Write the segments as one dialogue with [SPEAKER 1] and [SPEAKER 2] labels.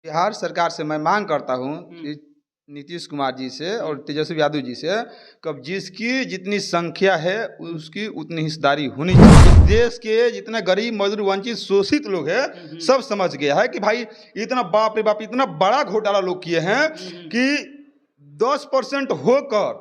[SPEAKER 1] बिहार सरकार से मैं मांग करता हूँ
[SPEAKER 2] हम्म।
[SPEAKER 1] कि नीतीश कुमार जी से और तेजस्वी यादव जी से कब जिसकी जितनी संख्या है उसकी उतनी हिस्सेदारी होनी चाहिए। देश के जितने गरीब मजदूर वंचित शोषित लोग हैं सब समझ गया है कि भाई इतना बाप रे बाप इतना बड़ा घोटाला लोग किए हैं कि 10% होकर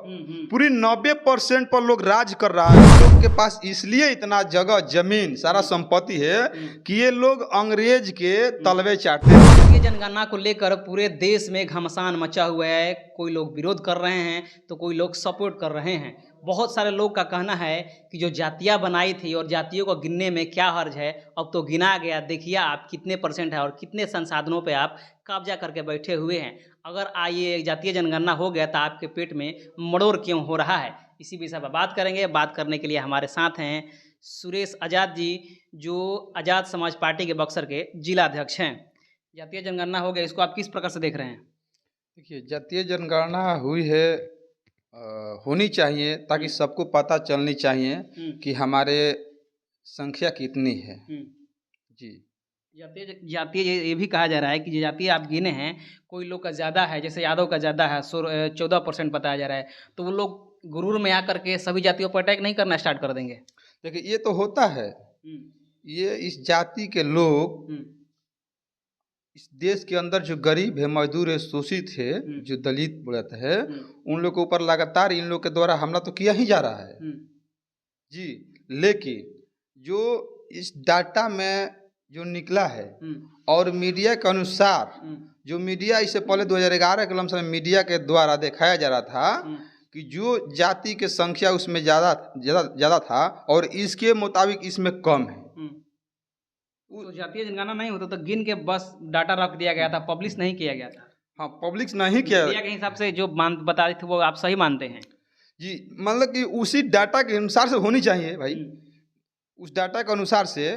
[SPEAKER 1] पूरी 90% पर लोग राज कर रहा है। लोग के पास इसलिए इतना जगह जमीन सारा संपत्ति है कि ये लोग अंग्रेज के तलवे चाटते हैं।
[SPEAKER 2] ये जनगणना को लेकर पूरे देश में घमासान मचा हुआ है। कोई लोग विरोध कर रहे हैं तो कोई लोग सपोर्ट कर रहे हैं। बहुत सारे लोग का कहना है कि जो जातियां बनाई थी और जातियों को गिनने में क्या हर्ज है, अब तो गिना गया, देखिए आप कितने परसेंट है और कितने संसाधनों पे आप कब्जा करके बैठे हुए हैं। अगर ये जातीय जनगणना हो गया तो आपके पेट में मड़ोर क्यों हो रहा है, इसी विषय पर बात करेंगे। बात करने के लिए हमारे साथ हैं सुरेश आज़ाद जी, जो आज़ाद समाज पार्टी के बक्सर के जिला अध्यक्ष हैं। जातीय जनगणना हो गया, इसको आप किस प्रकार से देख रहे हैं?
[SPEAKER 1] देखिए, जातीय जनगणना हुई है, होनी चाहिए ताकि सबको पता चलनी चाहिए कि हमारे संख्या कितनी है। जी,
[SPEAKER 2] जातीय ये भी कहा जा रहा है कि जो जातीय आप गिने हैं, कोई लोग का ज़्यादा है, जैसे यादव का ज़्यादा है, 14% बताया जा रहा है, तो वो लोग गुरूर में आकर के सभी जातियों पर अटैक नहीं करना स्टार्ट कर देंगे?
[SPEAKER 1] देखिए ये तो होता है। ये इस जाति के लोग इस देश के अंदर जो गरीब है, मजदूर है, शोषित है, जो दलित वर्ग है, उन लोग के ऊपर लगातार इन लोग के द्वारा हमला तो किया ही जा रहा है। जी, लेकिन जो इस डाटा में जो निकला है और मीडिया के अनुसार, जो मीडिया इससे पहले 2011 के लमसम में मीडिया के द्वारा दिखाया जा रहा था कि जो जाति के संख्या उसमें ज़्यादा था और इसके मुताबिक इसमें कम है।
[SPEAKER 2] तो जातीय जनगणना नहीं होता तो गिन के बस डाटा रख दिया गया था, पब्लिश नहीं किया गया था।
[SPEAKER 1] हाँ, पब्लिश नहीं किया।
[SPEAKER 2] मीडिया के हिसाब से जो बता रहे थे वो आप सही मानते हैं?
[SPEAKER 1] जी, मतलब कि उसी डाटा के अनुसार से होनी चाहिए भाई। उस डाटा के अनुसार से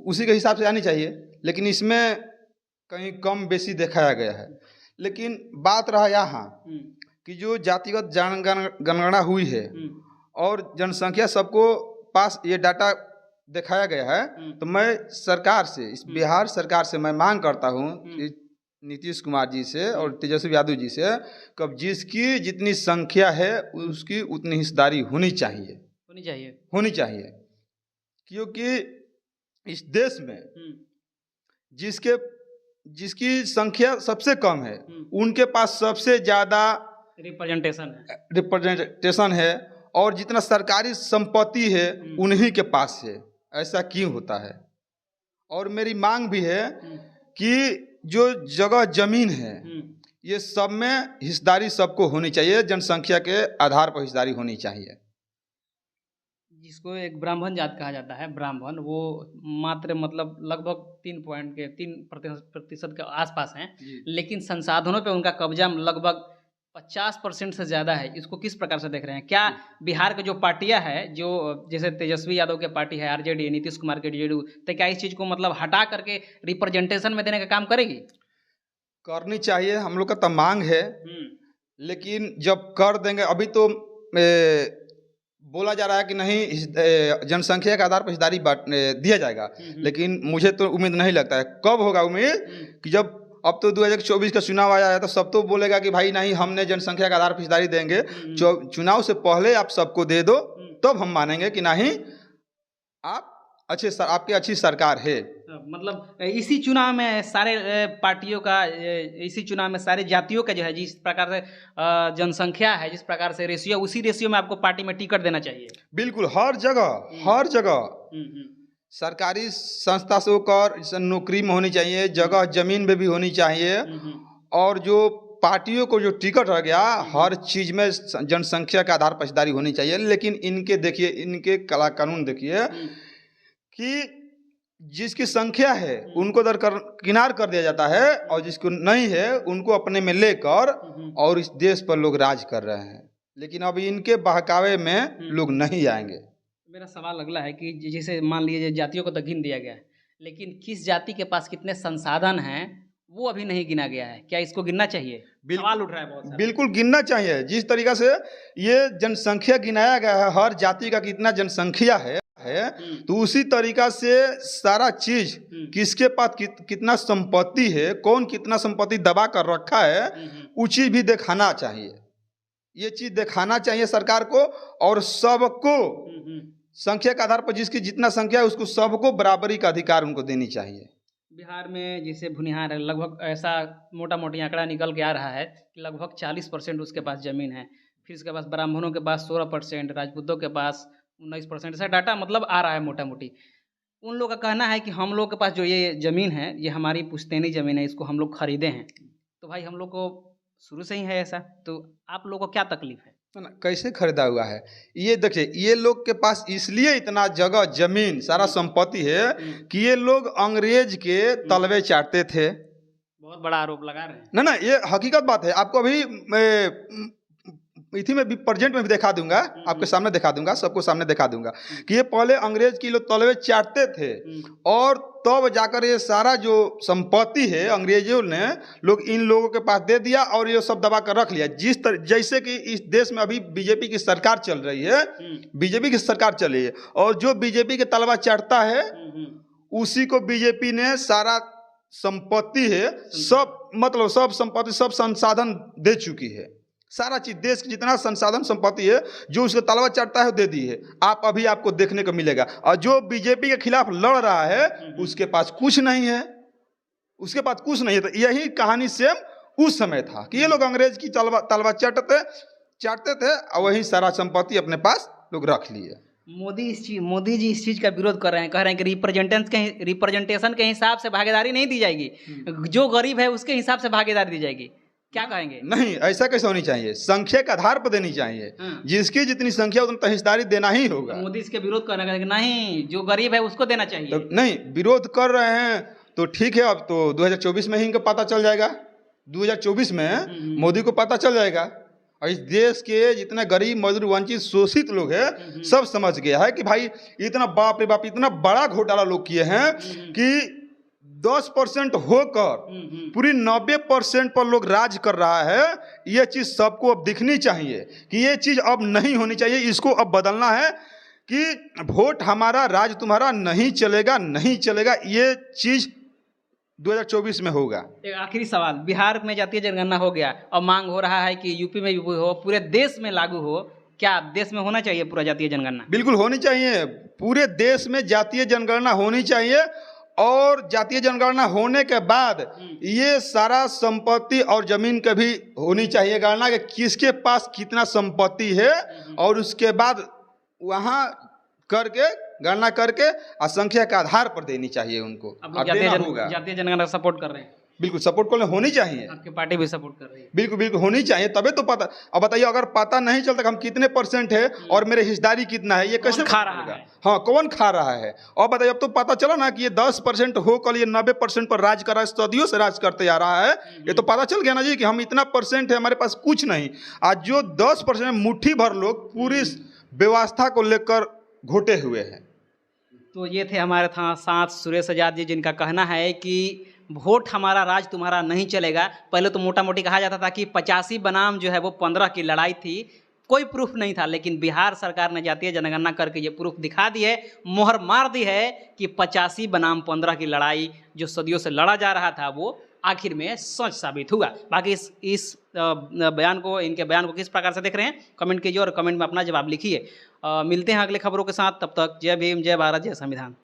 [SPEAKER 1] उसी के हिसाब से आनी चाहिए, लेकिन इसमें कहीं कम बेसी दिखाया गया है। लेकिन बात रहा यहाँ कि जो जातिगत जनगणना हुई है और जनसंख्या सबको पास ये डाटा दिखाया गया है, तो मैं सरकार से, इस बिहार सरकार से मैं मांग करता हूँ कि नीतीश कुमार जी से और तेजस्वी यादव जी से कब जिसकी जितनी संख्या है उसकी उतनी हिस्सेदारी होनी चाहिए। क्योंकि इस देश में जिसकी संख्या सबसे कम है उनके पास सबसे ज़्यादा रिप्रेजेंटेशन है और जितना सरकारी संपत्ति है उन्हीं के पास है। ऐसा क्यों होता है? और मेरी मांग भी है कि जो जगह जमीन है ये सब में हिस्सेदारी सबको होनी चाहिए, जनसंख्या के आधार पर हिस्सेदारी होनी चाहिए।
[SPEAKER 2] जिसको एक ब्राह्मण जात कहा जाता है, ब्राह्मण, वो मात्र मतलब लगभग 3% के आसपास हैं, लेकिन संसाधनों पे उनका कब्जा लगभग 50% से ज़्यादा है। इसको किस प्रकार से देख रहे हैं? क्या बिहार के जो पार्टियां हैं, जो जैसे तेजस्वी यादव के पार्टी है आरजेडी, नीतीश कुमार के जेडीयू, तो क्या इस चीज़ को मतलब हटा करके रिप्रेजेंटेशन में देने का काम करेगी?
[SPEAKER 1] करनी चाहिए, हम लोग का तो मांग है। लेकिन जब कर देंगे, अभी तो बोला जा रहा है कि नहीं जनसंख्या के आधार पर हिस्सेदारी दिया जाएगा, लेकिन मुझे तो उम्मीद नहीं लगता है। कब होगा उम्मीद? कि जब अब तो 2024 का चुनाव आया है तो सब तो बोलेगा कि भाई नहीं हमने जनसंख्या के आधार पर हिस्सेदारी देंगे। चुनाव से पहले आप सबको दे दो, तब हम मानेंगे कि नहीं आप आपकी अच्छी सरकार है।
[SPEAKER 2] मतलब इसी चुनाव में सारे पार्टियों का, इसी चुनाव में सारे जातियों का जो है जिस प्रकार से जनसंख्या है, जिस प्रकार से रेशियो, उसी रेशियो में आपको पार्टी में टिकट देना चाहिए।
[SPEAKER 1] बिल्कुल, हर जगह सरकारी संस्था से होकर नौकरी में होनी चाहिए, जगह जमीन में भी होनी चाहिए। और जो पार्टियों को जो टिकट रह गया, हर चीज़ में जनसंख्या के आधार पर हिस्सेदारी होनी चाहिए। लेकिन इनके देखिए, इनके कानून देखिए कि जिसकी संख्या है उनको किनार कर दिया जाता है और जिसको नहीं है उनको अपने में लेकर और इस देश पर लोग राज कर रहे हैं। लेकिन अब इनके बहकावे में लोग नहीं आएंगे।
[SPEAKER 2] मेरा सवाल अगला है कि जैसे मान लीजिए जातियों को तो गिन दिया गया है, लेकिन किस जाति के पास कितने संसाधन हैं वो अभी नहीं गिना गया है। क्या इसको गिनना चाहिए? सवाल उठ रहा है बहुत सारा।
[SPEAKER 1] बिल्कुल गिनना चाहिए। जिस तरीका से ये जनसंख्या गिनाया गया है, हर जाति का कितना जनसंख्या है है, तो उसी तरीका से सारा चीज किसके पास कितना संपत्ति है, कौन कितना संपत्ति दबा कर रखा है, वो चीज भी दिखाना चाहिए। ये चीज दिखाना चाहिए सरकार को, और सबको संख्या के आधार पर जिसकी जितना संख्या है उसको सबको बराबरी का अधिकार उनको देनी चाहिए।
[SPEAKER 2] बिहार में जैसे भुनिहार है, लगभग ऐसा मोटा मोटी आंकड़ा निकल के आ रहा है कि लगभग 40% उसके पास ज़मीन है। फिर उसके पास ब्राह्मणों के पास 16%, राजपूतों के पास 19%, ऐसा डाटा मतलब आ रहा है मोटा मोटी। उन लोगों का कहना है कि हम लोग के पास जो ये ज़मीन है ये हमारी पुश्तैनी ज़मीन है, इसको हम लोग खरीदे हैं। तो भाई हम लोग को शुरू से ही है ऐसा, तो आप लोगों को क्या तकलीफ है?
[SPEAKER 1] ना कैसे खरीदा हुआ है? ये देखिए, ये लोग के पास इसलिए इतना जगह जमीन सारा संपत्ति है कि ये लोग अंग्रेज के तलवे चाटते थे।
[SPEAKER 2] बहुत बड़ा आरोप लगा रहे हैं।
[SPEAKER 1] ना ना, ये हकीकत बात है। आपको अभी इसी में भी प्रेजेंट में भी दिखा दूंगा, आपके सामने दिखा दूंगा, सबको सामने दिखा दूंगा कि ये पहले अंग्रेज की लोग तलवे चाटते थे, और तब जाकर ये सारा जो संपत्ति है अंग्रेजों ने लोग इन लोगों के पास दे दिया और ये सब दबा कर रख लिया। जैसे कि इस देश में अभी बीजेपी की सरकार चल रही है, बीजेपी की सरकार चल रही है, और जो बीजेपी के तलवा चाटता है उसी को बीजेपी ने सारा संपत्ति है, सब मतलब सब संपत्ति, सब संसाधन दे चुकी है। सारा चीज, देश की जितना संसाधन संपत्ति है जो उसके तलवा चाटता है वो दे दी है। आपको देखने को मिलेगा। और जो बीजेपी के खिलाफ लड़ रहा है उसके पास कुछ नहीं है, उसके पास कुछ नहीं है। तो यही कहानी सेम उस समय था कि ये लोग अंग्रेज की तलवा चाटते थे और वही सारा संपत्ति अपने पास लोग रख लिए।
[SPEAKER 2] मोदी जी इस चीज़ का विरोध कर रहे हैं, कह रहे हैं कि रिप्रेजेंटेशन के हिसाब से भागीदारी नहीं दी जाएगी, जो गरीब है उसके हिसाब से भागीदारी दी जाएगी। क्या कहेंगे?
[SPEAKER 1] नहीं, ऐसा कैसे होनी चाहिए? संख्या के आधार पर देनी चाहिए। जिसकी जितनी संख्या उतना हिस्सेदारी देना ही होगा।
[SPEAKER 2] मोदी इसके विरोध कर रहे हैं कि नहीं, जो गरीब है उसको देना चाहिए।
[SPEAKER 1] तो नहीं, विरोध कर रहे हैं तो ठीक है, अब तो 2024 में ही इनको पता चल जाएगा। 2024 में मोदी को पता चल जाएगा, और इस देश के जितने गरीब मजदूर वंचित शोषित लोग हैं सब समझ गया है कि भाई इतना बाप रे बाप इतना बड़ा घोटाला लोग किए हैं कि 10% होकर पूरी 90% पर लोग राज कर रहा है। ये चीज सबको अब दिखनी चाहिए कि ये चीज अब नहीं होनी चाहिए, इसको अब बदलना है कि वोट हमारा राज तुम्हारा नहीं चलेगा, नहीं चलेगा। ये चीज 2024 में होगा।
[SPEAKER 2] एक आखिरी सवाल, बिहार में जातीय जनगणना हो गया और मांग हो रहा है कि यूपी में भी हो, पूरे देश में लागू हो। क्या देश में होना चाहिए पूरा जातीय जनगणना?
[SPEAKER 1] बिल्कुल होनी चाहिए, पूरे देश में जातीय जनगणना होनी चाहिए। और जातीय जनगणना होने के बाद ये सारा संपत्ति और जमीन का भी होनी चाहिए गणना कि किसके पास कितना संपत्ति है, और उसके बाद वहाँ करके गणना करके असंख्या के आधार पर देनी चाहिए उनको।
[SPEAKER 2] जातीय जनगणना सपोर्ट कर रहे हैं?
[SPEAKER 1] बिल्कुल सपोर्ट करना होनी चाहिए।
[SPEAKER 2] आपकी पार्टी भी सपोर्ट कर रही है?
[SPEAKER 1] बिल्कुल बिल्कुल होनी चाहिए, तबे तो पता। अब बताइए, अगर पता नहीं चलता कि हम कितने % है और मेरे हिस्सेदारी कितना है, ये कैसे
[SPEAKER 2] खा रहा है?
[SPEAKER 1] हाँ, कौन खा रहा है? और बताइए, अब तो पता चला ना कि ये 10% होकर ये 90% पर राज कर रहा है, सदियों से राज करते आ रहा है। ये तो पता चल गया ना जी कि हम इतना % है, हमारे पास कुछ नहीं। आज जो 10% मुट्ठी भर लोग पूरी व्यवस्था को लेकर घोटे हुए हैं।
[SPEAKER 2] तो ये थे हमारे साथ सुरेश आजाद जी, जिनका कहना है कि वोट हमारा राज तुम्हारा नहीं चलेगा। पहले तो मोटा मोटी कहा जाता था कि 85 बनाम जो है वो 15 की लड़ाई थी, कोई प्रूफ नहीं था। लेकिन बिहार सरकार ने जातीय जनगणना करके ये प्रूफ दिखा दी है, मोहर मार दी है कि 85 बनाम 15 की लड़ाई जो सदियों से लड़ा जा रहा था वो आखिर में सच साबित हुआ। बाकी इस बयान को, इनके बयान को किस प्रकार से देख रहे हैं कमेंट कीजिए और कमेंट में अपना जवाब लिखिए। मिलते हैं अगले खबरों के साथ, तब तक जय भीम, जय भारत, जय संविधान।